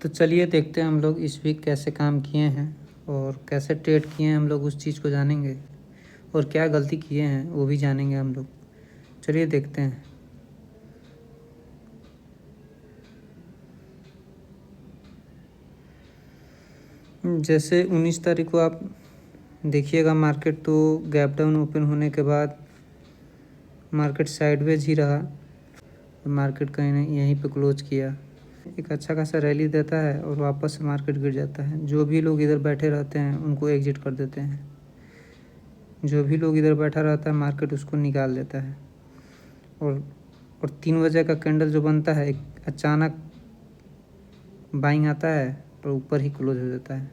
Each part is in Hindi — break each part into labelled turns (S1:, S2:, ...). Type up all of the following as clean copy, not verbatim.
S1: तो चलिए देखते हैं हम लोग इस वीक कैसे काम किए हैं और कैसे ट्रेड किए हैं, हम लोग उस चीज़ को जानेंगे और क्या गलती किए हैं वो भी जानेंगे हम लोग। चलिए देखते हैं। जैसे 19 तारीख को आप देखिएगा, मार्केट तो गैप डाउन ओपन होने के बाद मार्केट साइडवेज ही रहा। मार्केट कहीं नहीं यहीं पे क्लोज किया, एक अच्छा खासा रैली देता है और वापस से मार्केट गिर जाता है। जो भी लोग इधर बैठे रहते हैं उनको एग्जिट कर देते हैं, जो भी लोग इधर बैठा रहता है मार्केट उसको निकाल देता है। और 3 बजे का कैंडल जो बनता है, एक अचानक बाइंग आता है और ऊपर ही क्लोज हो जाता है।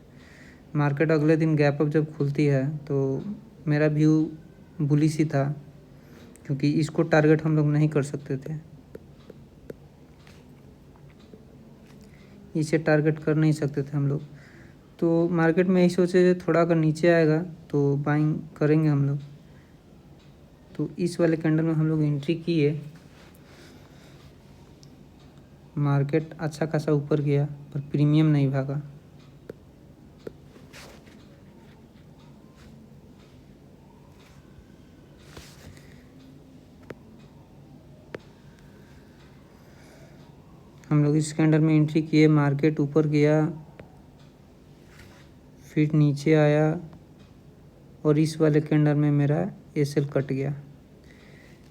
S1: मार्केट अगले दिन गैप अप जब खुलती है तो मेरा व्यू बुलिश ही था, क्योंकि इसको टारगेट हम लोग नहीं कर सकते थे, इसे टारगेट कर नहीं सकते थे हम लोग। तो मार्केट में यही सोचे थोड़ा अगर नीचे आएगा तो बाइंग करेंगे हम लोग। तो इस वाले कैंडल में हम लोग एंट्री किए। मार्केट अच्छा खासा ऊपर गया पर प्रीमियम नहीं भागा। हम लोग इस कैंडल में एंट्री किए, मार्केट ऊपर गया फिर नीचे आया और इस वाले कैंडल में मेरा एसएल कट गया।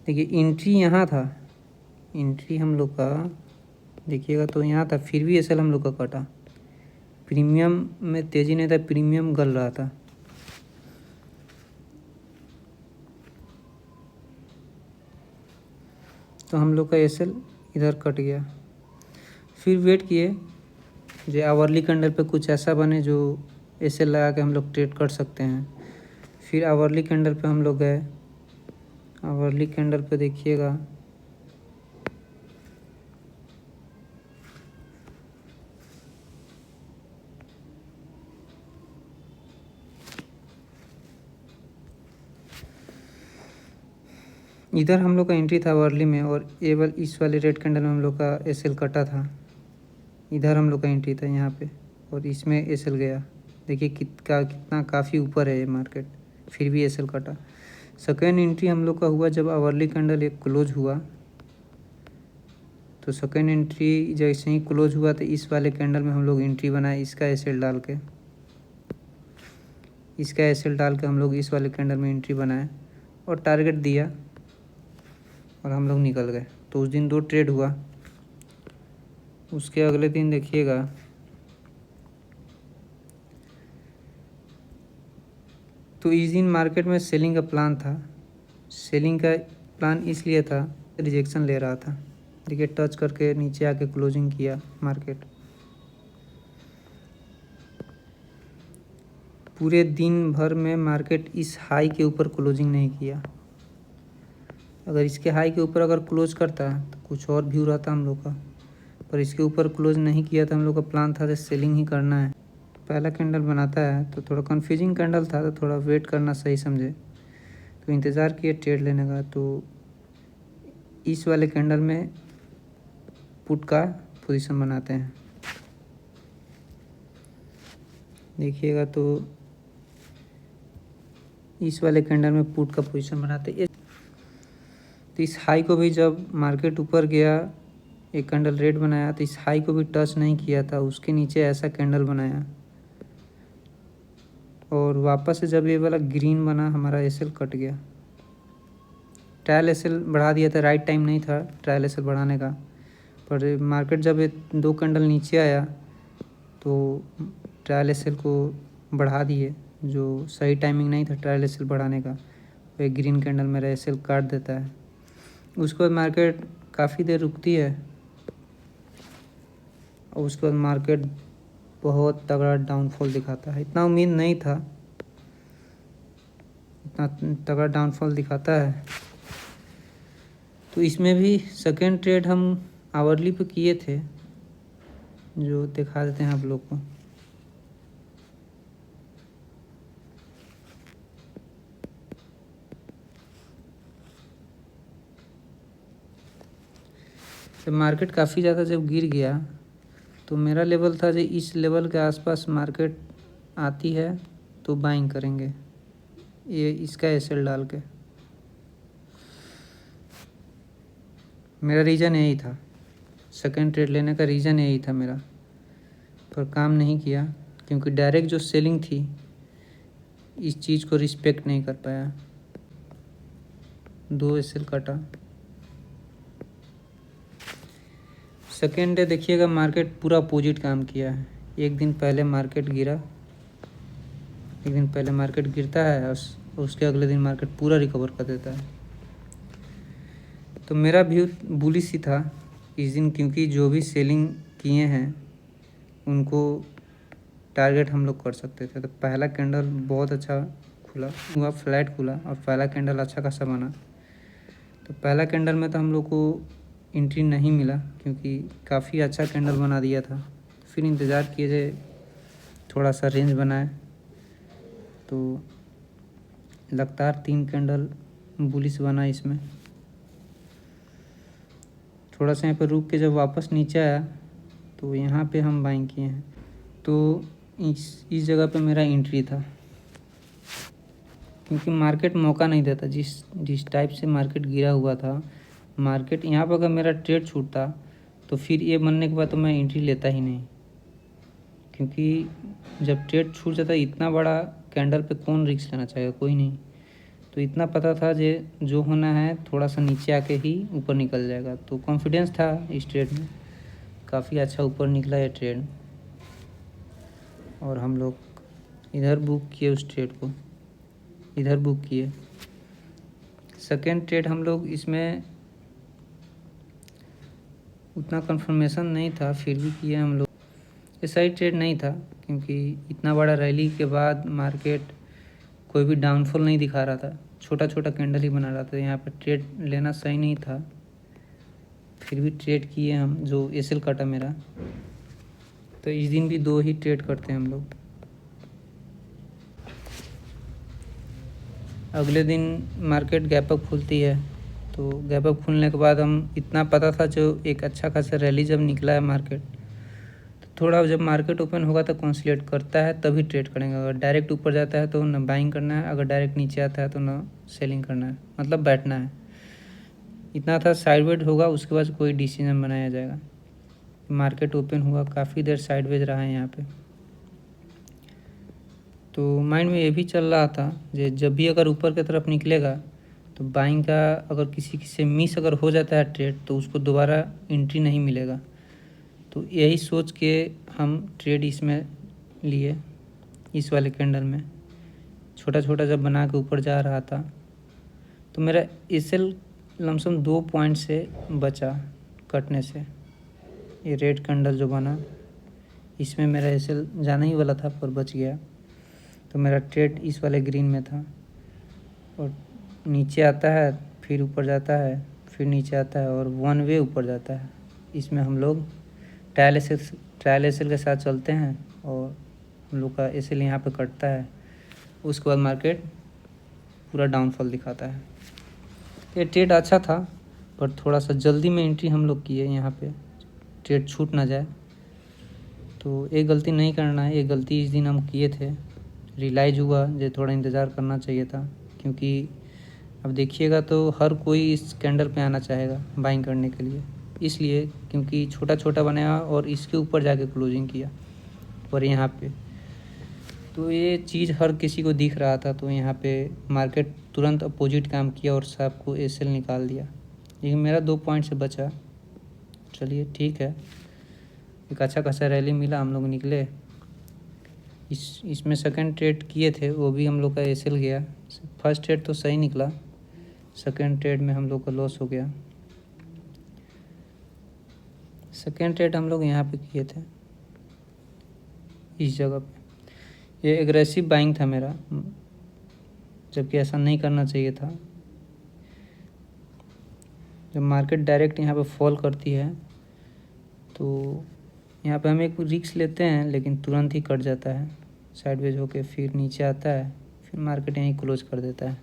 S1: देखिए एंट्री यहाँ था, एंट्री हम लोग का देखिएगा तो यहाँ था, फिर भी एसएल हम लोग का कटा। प्रीमियम में तेज़ी नहीं था, प्रीमियम गल रहा था। तो हम लोग का एसएल इधर कट गया। फिर वेट किए जो आवरली कैंडल पे कुछ ऐसा बने जो एसएल लगा के हम लोग ट्रेड कर सकते हैं। फिर आवरली कैंडल पे हम लोग गए। आवरली कैंडल पे देखिएगा इधर हम लोग का एंट्री था आवरली में, और इस वाले रेड कैंडल में हम लोग का एसएल कटा था। इधर हम लोग का एंट्री था यहाँ पे और इसमें एसएल गया। देखिए कितना काफ़ी ऊपर है ये मार्केट, फिर भी एसएल कटा। सेकेंड एंट्री हम लोग का हुआ जब आवरली कैंडल एक क्लोज हुआ। तो सेकेंड एंट्री जैसे ही क्लोज हुआ तो इस वाले कैंडल में हम लोग एंट्री बनाए, इसका एसएल डाल के, हम लोग इस वाले कैंडल में एंट्री बनाए और टारगेट दिया और हम लोग निकल गए। तो उस दिन 2 ट्रेड हुआ। उसके अगले दिन देखिएगा तो इस दिन मार्केट में सेलिंग का प्लान था। सेलिंग का प्लान इसलिए था, रिजेक्शन ले रहा था। देखिए टच करके नीचे आके क्लोजिंग किया मार्केट। पूरे दिन भर में मार्केट इस हाई के ऊपर क्लोजिंग नहीं किया। अगर इसके हाई के ऊपर अगर क्लोज करता तो कुछ और व्यू रहता हम लोग का, पर इसके ऊपर क्लोज नहीं किया था। हम लोग का प्लान था तो सेलिंग ही करना है। पहला कैंडल बनाता है तो थोड़ा कन्फ्यूजिंग कैंडल था, तो थोड़ा वेट करना सही समझे, तो इंतज़ार किए ट्रेड लेने का। तो इस वाले कैंडल में पुट का पोजीशन बनाते हैं। देखिएगा तो इस वाले कैंडल में पुट का पोजीशन बनाते हैं। तो इस हाई को भी जब मार्केट ऊपर गया, एक कैंडल रेड बनाया, तो इस हाई को भी टच नहीं किया था, उसके नीचे ऐसा कैंडल बनाया और वापस से जब ये वाला ग्रीन बना हमारा एसएल कट गया। ट्रायल एसएल बढ़ा दिया था, राइट टाइम नहीं था ट्रायल एसएल बढ़ाने का, पर मार्केट जब ये 2 कैंडल नीचे आया तो ट्रायल एसएल को बढ़ा दिए, जो सही टाइमिंग नहीं था ट्रायल एसएल बढ़ाने का। एक ग्रीन कैंडल मेरा एसएल काट देता है। उसके बाद मार्केट काफ़ी देर रुकती है और उसके बाद मार्केट बहुत तगड़ा डाउनफॉल दिखाता है। इतना उम्मीद नहीं था, इतना तगड़ा डाउनफॉल दिखाता है। तो इसमें भी सेकेंड ट्रेड हम आवरली पे किए थे, जो दिखा देते हैं आप लोग को। जब मार्केट काफ़ी ज़्यादा जब गिर गया तो मेरा लेवल था जो इस लेवल के आसपास मार्केट आती है तो बाइंग करेंगे, ये इसका एसएल डाल के। मेरा रीज़न यही था, सेकेंड ट्रेड लेने का रीज़न यही था मेरा, पर काम नहीं किया क्योंकि डायरेक्ट जो सेलिंग थी इस चीज़ को रिस्पेक्ट नहीं कर पाया। 2 एसएल काटा। सेकेंड डे देखिएगा मार्केट पूरा अपोजिट काम किया है। एक दिन पहले मार्केट गिरता है और उसके अगले दिन मार्केट पूरा रिकवर कर देता है। तो मेरा व्यू बुलिश ही था इस दिन, क्योंकि जो भी सेलिंग किए हैं उनको टारगेट हम लोग कर सकते थे। तो पहला कैंडल बहुत अच्छा हुआ, फ्लैट खुला और पहला कैंडल अच्छा खासा बना। तो पहला कैंडल में तो हम लोग को एंट्री नहीं मिला क्योंकि काफ़ी अच्छा कैंडल बना दिया था। फिर इंतज़ार किए थे थोड़ा सा रेंज बनाए, तो लगातार 3 कैंडल बुलिश बना। इसमें थोड़ा सा यहाँ पर रुक के जब वापस नीचे आया तो यहाँ पे हम बाइंग किए हैं। तो इस जगह पे मेरा एंट्री था, क्योंकि मार्केट मौका नहीं देता। जिस टाइप से मार्केट गिरा हुआ था, मार्केट यहाँ पर अगर मेरा ट्रेड छूटता तो फिर ये बनने के बाद तो मैं एंट्री लेता ही नहीं, क्योंकि जब ट्रेड छूट जाता इतना बड़ा कैंडल पे कौन रिस्क लेना चाहेगा, कोई नहीं। तो इतना पता था जो होना है थोड़ा सा नीचे आके ही ऊपर निकल जाएगा। तो कॉन्फिडेंस था इस ट्रेड में, काफ़ी अच्छा ऊपर निकला ये ट्रेड और हम लोग इधर बुक किए, उस ट्रेड को इधर बुक किए। सेकेंड ट्रेड हम लोग इसमें उतना कंफर्मेशन नहीं था, फिर भी किए हम लोग। ये सही ट्रेड नहीं था क्योंकि इतना बड़ा रैली के बाद मार्केट कोई भी डाउनफॉल नहीं दिखा रहा था, छोटा छोटा कैंडल ही बना रहा था। यहाँ पर ट्रेड लेना सही नहीं था, फिर भी ट्रेड किए हम। जो एसएल कटा मेरा, तो इस दिन भी 2 ही ट्रेड करते हैं हम लोग। अगले दिन मार्केट गैप अप खुलती है, तो गैप अप खुलने के बाद हम इतना पता था जो एक अच्छा खासा रैली जब निकला है मार्केट, तो थोड़ा जब मार्केट ओपन होगा तो कंसोलिडेट करता है तभी ट्रेड करेंगे। अगर डायरेक्ट ऊपर जाता है तो ना बाइंग करना है, अगर डायरेक्ट नीचे आता है तो ना सेलिंग करना है, मतलब बैठना है। इतना था, साइडवेज होगा उसके बाद कोई डिसीजन बनाया जाएगा। मार्केट ओपन हुआ, काफ़ी देर साइडवेज रहा है यहाँ पे। तो माइंड में ये भी चल रहा था जब भी अगर ऊपर की तरफ निकलेगा तो बाइंग का अगर किसी से मिस अगर हो जाता है ट्रेड तो उसको दोबारा एंट्री नहीं मिलेगा। तो यही सोच के हम ट्रेड इसमें लिए, इस वाले कैंडल में छोटा छोटा जब बना के ऊपर जा रहा था तो मेरा एसएल लमसम 2 पॉइंट से बचा कटने से। ये रेड कैंडल जो बना इसमें मेरा एसएल जाना ही वाला था पर बच गया। तो मेरा ट्रेड इस वाले ग्रीन में था और नीचे आता है फिर ऊपर जाता है, फिर नीचे आता है और 1 वे ऊपर जाता है। इसमें हम लोग ट्रायल एसएल के साथ चलते हैं और हम लोग का एसएल यहाँ पे कटता है। उसके बाद मार्केट पूरा डाउनफॉल दिखाता है। ये ट्रेड अच्छा था पर थोड़ा सा जल्दी में एंट्री हम लोग किए, यहाँ पे ट्रेड छूट ना जाए। तो ये गलती नहीं करना है, ये गलती इस दिन हम किए थे। रियलाइज़ हुआ जो थोड़ा इंतज़ार करना चाहिए था, क्योंकि अब देखिएगा तो हर कोई इस कैंडल पे आना चाहेगा बाइंग करने के लिए, इसलिए क्योंकि छोटा छोटा बनाया और इसके ऊपर जाके क्लोजिंग किया और यहाँ पे। तो ये चीज़ हर किसी को दिख रहा था, तो यहाँ पे मार्केट तुरंत अपोजिट काम किया और सबको एसएल निकाल दिया। लेकिन मेरा 2 पॉइंट से बचा, चलिए ठीक है। एक अच्छा खासा रैली मिला, हम लोग निकले। इसमें सेकंड ट्रेड किए थे वो भी हम लोग का एसएल गया। फर्स्ट ट्रेड तो सही निकला, सेकंड ट्रेड में हम लोग का लॉस हो गया। सेकंड ट्रेड हम लोग यहाँ पे किए थे इस जगह पे। ये एग्रेसिव बाइंग था मेरा, जबकि ऐसा नहीं करना चाहिए था। जब मार्केट डायरेक्ट यहाँ पे फॉल करती है तो यहाँ पे हम एक रिस्क लेते हैं, लेकिन तुरंत ही कट जाता है साइडवेज होके, फिर नीचे आता है, फिर मार्केट यहीं क्लोज कर देता है।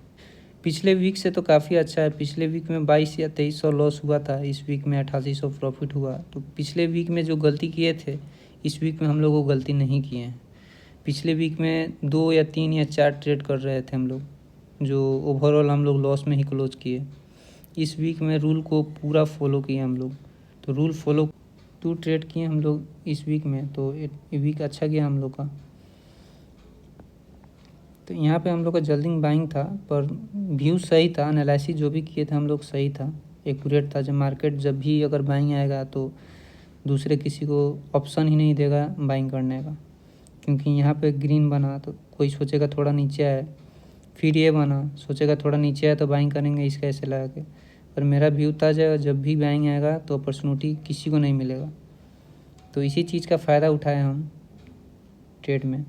S1: पिछले वीक से तो काफ़ी अच्छा है। पिछले वीक में 22 या 2300 लॉस हुआ था, इस वीक में 8800 प्रॉफिट हुआ। तो पिछले वीक में जो गलती किए थे, इस वीक में हम लोग वो गलती नहीं किए हैं। पिछले वीक में 2 या 3 या 4 ट्रेड कर रहे थे हम लोग, जो ओवरऑल हम लोग लॉस में ही क्लोज किए। इस वीक में रूल को पूरा फॉलो किए हम लोग। तो रूल फॉलो 2 ट्रेड किए हम लोग इस वीक में, तो ये वीक अच्छा गया हम लोग का। तो यहाँ पे हम लोग का जल्दी बाइंग था, पर व्यू सही था, एनालिसिस जो भी किए थे हम लोग सही था, एक्यूरेट था। जब मार्केट जब भी अगर बाइंग आएगा तो दूसरे किसी को ऑप्शन ही नहीं देगा बाइंग करने का, क्योंकि यहाँ पे ग्रीन बना तो कोई सोचेगा थोड़ा नीचे आए, फिर ये बना सोचेगा थोड़ा नीचे आए तो बाइंग करेंगे इसका ऐसे लगा के। पर मेरा व्यू था जब भी बाइंग आएगा तो अपॉर्चुनिटी किसी को नहीं मिलेगा। तो इसी चीज़ का फ़ायदा उठाए हम ट्रेड में।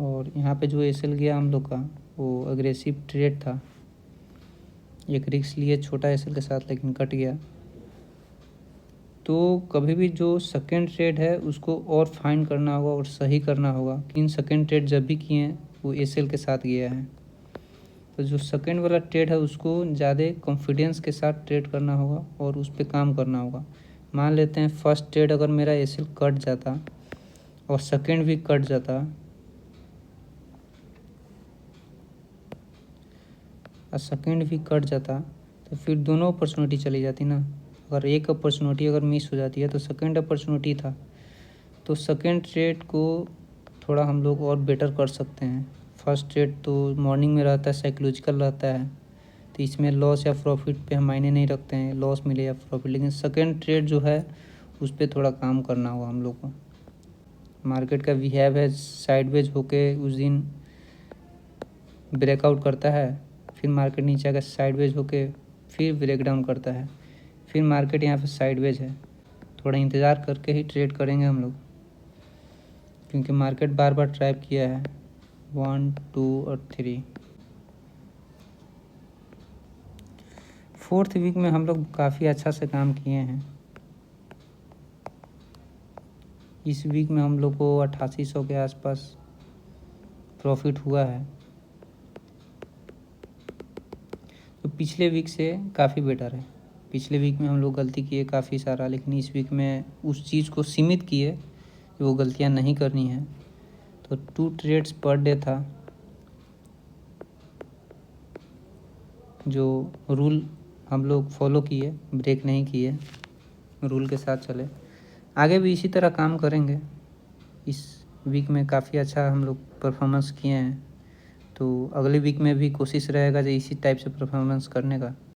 S1: और यहाँ पे जो एसएल गया हम लोग का, वो अग्रेसिव ट्रेड था, एक रिस्क लिए छोटा एसएल के साथ, लेकिन कट गया। तो कभी भी जो सेकेंड ट्रेड है उसको और फाइन करना होगा और सही करना होगा। इन सेकेंड ट्रेड जब भी किए हैं वो एसएल के साथ गया है। तो जो सेकेंड वाला ट्रेड है उसको ज़्यादा कॉन्फिडेंस के साथ ट्रेड करना होगा और उस पर काम करना होगा। मान लेते हैं फर्स्ट ट्रेड अगर मेरा एसएल कट जाता और सेकेंड भी कट जाता और सेकेंड भी कट जाता, तो फिर दोनों अपॉर्चुनिटी चली जाती ना। अगर एक अपॉर्चुनिटी अगर मिस हो जाती है तो सेकेंड अपॉर्चुनिटी था, तो सेकेंड ट्रेड को थोड़ा हम लोग और बेटर कर सकते हैं। फर्स्ट ट्रेड तो मॉर्निंग में रहता है, साइकोलॉजिकल रहता है, तो इसमें लॉस या प्रॉफिट पे हम मायने नहीं रखते हैं, लॉस मिले या प्रॉफिट। लेकिन सेकेंड ट्रेड जो है उस पर थोड़ा काम करना होगा हम लोग को। मार्केट का बिहेव है साइडवेज होके उस दिन ब्रेकआउट करता है, फिर मार्केट नीचे आकर साइडवेज होके फिर ब्रेक डाउन करता है, फिर मार्केट यहाँ पे साइडवेज है। थोड़ा इंतज़ार करके ही ट्रेड करेंगे हम लोग, क्योंकि मार्केट बार बार ट्रैप किया है 1, 2 और 3। फोर्थ वीक में हम लोग काफ़ी अच्छा से काम किए हैं। इस वीक में हम लोग को 8800 के आसपास प्रॉफिट हुआ है, तो पिछले वीक से काफ़ी बेटर है। पिछले वीक में हम लोग गलती किए काफ़ी सारा, लेकिन इस वीक में उस चीज़ को सीमित किए कि वो गलतियाँ नहीं करनी है। तो 2 ट्रेड्स पर डे था, जो रूल हम लोग फॉलो किए, ब्रेक नहीं किए, रूल के साथ चले। आगे भी इसी तरह काम करेंगे। इस वीक में काफ़ी अच्छा हम लोग परफॉर्मेंस किए हैं, तो अगले वीक में भी कोशिश रहेगा जो इसी टाइप से परफॉर्मेंस करने का।